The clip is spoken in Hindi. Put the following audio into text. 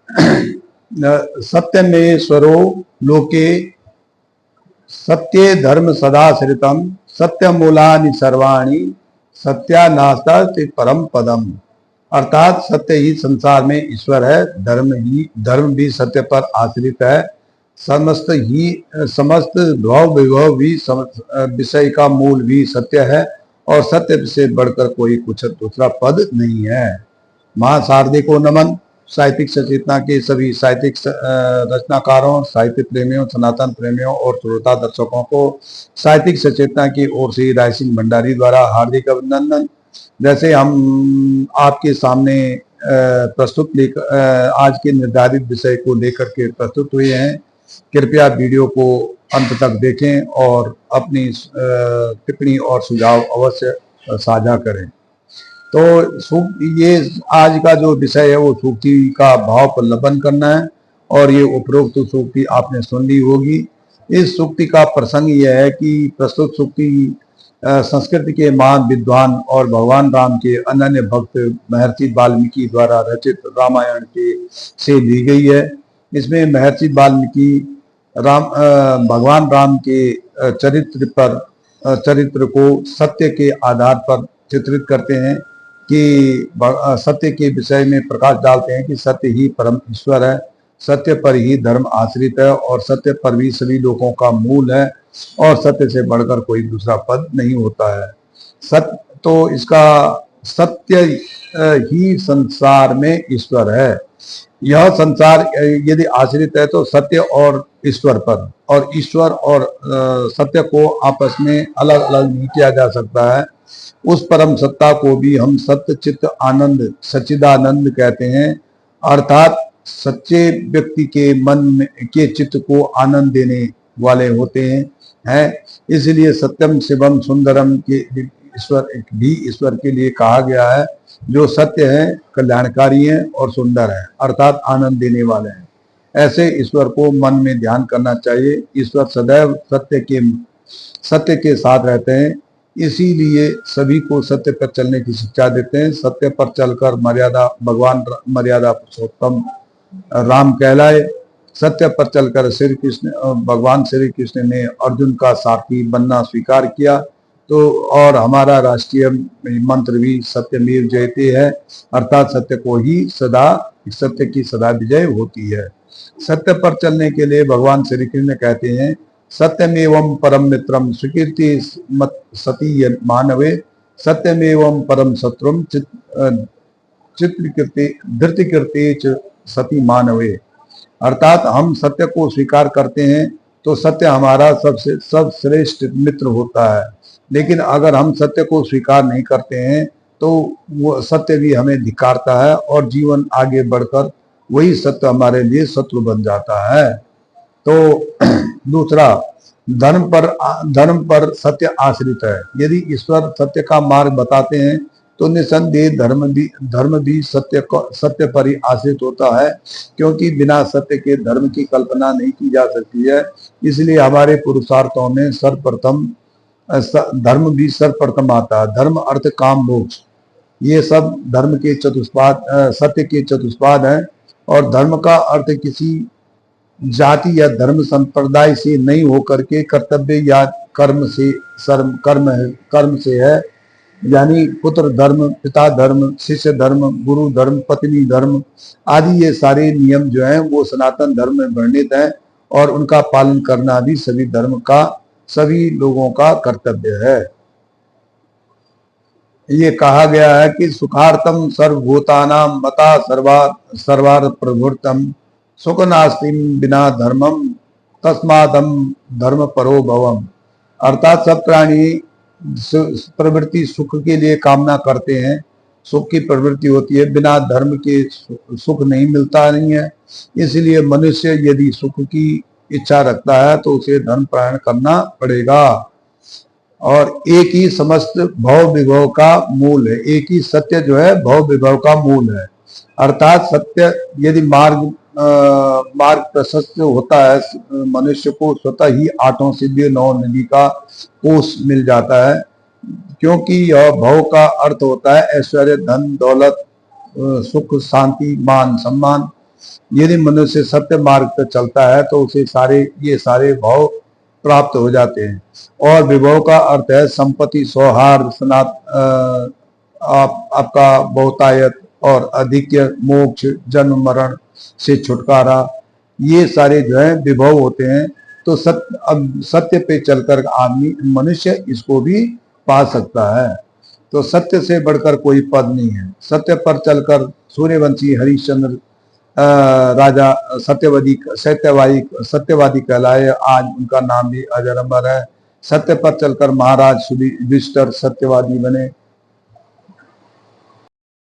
सत्य में स्वरो लोके सत्ये धर्म सदा श्रितम सत्य मूलानि सर्वाणि सत्यानास्ता परम पदम। अर्थात सत्य ही संसार में ईश्वर है, धर्म भी सत्य पर आश्रित है, समस्त भाव विभव भी विषय का मूल भी सत्य है और सत्य से बढ़कर कोई कुछ दूसरा पद नहीं है। महाशारदे को नमन। साहित्यिक सचेतना के सभी साहित्यिक रचनाकारों, साहित्य प्रेमियों, सनातन प्रेमियों और श्रोता दर्शकों को साहित्यिक सचेतना की ओर से राय सिंह भंडारी द्वारा हार्दिक अभिनंदन। जैसे हम आपके सामने आज के निर्धारित विषय को लेकर के प्रस्तुत हुए हैं, कृपया वीडियो को अंत तक देखें और अपनी टिप्पणी और सुझाव अवश्य साझा करें। तो ये आज का जो विषय है वो सूक्ति का भाव प्रलंबन करना है और ये उपरोक्त सूक्ति आपने सुन ली होगी। इस सूक्ति का प्रसंग यह है कि प्रस्तुत सूक्ति संस्कृत के महान विद्वान और भगवान राम के अनन्य भक्त महर्षि वाल्मीकि द्वारा रचित रामायण के से ली गई है। इसमें महर्षि वाल्मीकि भगवान राम के चरित्र को सत्य के आधार पर चित्रित करते हैं कि सत्य के विषय में प्रकाश डालते हैं कि सत्य ही परम ईश्वर है, सत्य पर ही धर्म आश्रित है और सत्य पर भी सभी लोगों का मूल है और सत्य से बढ़कर कोई दूसरा पद नहीं होता है। तो इसका सत्य ही संसार में ईश्वर है। यह संसार यदि आश्रित है तो सत्य और ईश्वर पर, और ईश्वर और सत्य को आपस में अलग अलग नहीं किया जा सकता है। उस परम सत्ता को भी हम सत्य चित्त आनंद सच्चिदानंद कहते हैं। अर्थात सच्चे व्यक्ति के मन में के चित्त को आनंद देने वाले होते हैं। इसलिए सत्यम शिवम सुंदरम के ईश्वर के लिए कहा गया है, जो सत्य है, कल्याणकारी है और सुंदर है, अर्थात आनंद देने वाले हैं। ऐसे ईश्वर को मन में ध्यान करना चाहिए। ईश्वर सदैव सत्य के साथ रहते हैं, इसीलिए सभी को सत्य पर चलने की शिक्षा देते हैं। सत्य पर चलकर मर्यादा पुरुषोत्तम राम कहलाए। सत्य पर चलकर भगवान श्री कृष्ण ने अर्जुन का सारथी बनना स्वीकार किया। तो और हमारा राष्ट्रीय मंत्र भी सत्यमेव जयते है, अर्थात सत्य की सदा विजय होती है। सत्य पर चलने के लिए भगवान श्री कृष्ण कहते हैं, सत्यमेवं परम मित्रम स्वीकृति सती मानवे सत्यमेवं परम शत्रुम धृतिकृते सती मानवे। अर्थात हम सत्य को स्वीकार करते हैं तो सत्य हमारा सब श्रेष्ठ मित्र होता है, लेकिन अगर हम सत्य को स्वीकार नहीं करते हैं तो वो सत्य भी हमें धिक्कारता है और जीवन आगे बढ़कर वही सत्य हमारे लिए शत्रु बन जाता है। तो दूसरा, धर्म पर सत्य आश्रित है। यदि ईश्वर सत्य का मार्ग बताते हैं तो निसंदेह धर्म भी सत्य पर ही आश्रित होता है, क्योंकि बिना सत्य के धर्म की कल्पना नहीं की जा सकती है। इसलिए हमारे पुरुषार्थों में धर्म भी सर्वप्रथम आता है। धर्म अर्थ काम मोक्ष, ये सब धर्म के चतुष्पाद सत्य के चतुष्पाद हैं। और धर्म का अर्थ किसी जाति या धर्म संप्रदाय से नहीं होकर के कर्तव्य या कर्म से है। यानी पुत्र धर्म, पिता धर्म, शिष्य धर्म, गुरु धर्म, पत्नी धर्म आदि ये सारे नियम जो हैं वो सनातन धर्म में वर्णित हैं और उनका पालन करना भी सभी लोगों का कर्तव्य है। ये कहा गया है कि सुखार्थम सर्वभूतानां मता सर्वार प्रभुतम सुख नास्तिम बिना धर्मम तस्मादम धर्म परो भवम। अर्थात सब प्राणी प्रवृत्ति सुख के लिए कामना करते हैं, सुख की प्रवृत्ति होती है, बिना धर्म के सुख नहीं मिलता नहीं है। इसलिए मनुष्य यदि सुख की इच्छा रखता है तो उसे धर्म प्रायण करना पड़ेगा। और एक ही समस्त भव विभव का मूल है, एक ही सत्य जो है भव विभव का मूल है। अर्थात सत्य यदि मार्ग प्रशस्त होता है, मनुष्य को स्वतः ही 8 सिद्धि 9 निधि का कोष मिल जाता है, क्योंकि यह भव का अर्थ होता है ऐश्वर्य, धन, दौलत, सुख, शांति, मान, सम्मान। यदि मनुष्य सत्य मार्ग पर चलता है तो उसे ये सारे भाव प्राप्त हो जाते हैं। और विभव का अर्थ है संपत्ति, सौहार्द, आपका बहुतायत और अधिक्य, मोक्ष, जन्म मरण से छुटकारा, ये सारे जो है विभव होते हैं। तो सत्य पे चलकर आदमी, मनुष्य इसको भी पा सकता है। तो सत्य से बढ़कर कोई पद नहीं है। सत्य पर चलकर सूर्यवंशी हरिश्चंद्र राजा सत्यवादी कहलाए, आज उनका नाम भी अजर अमर है। सत्य पर चलकर महाराज युधिष्ठिर सत्यवादी बने।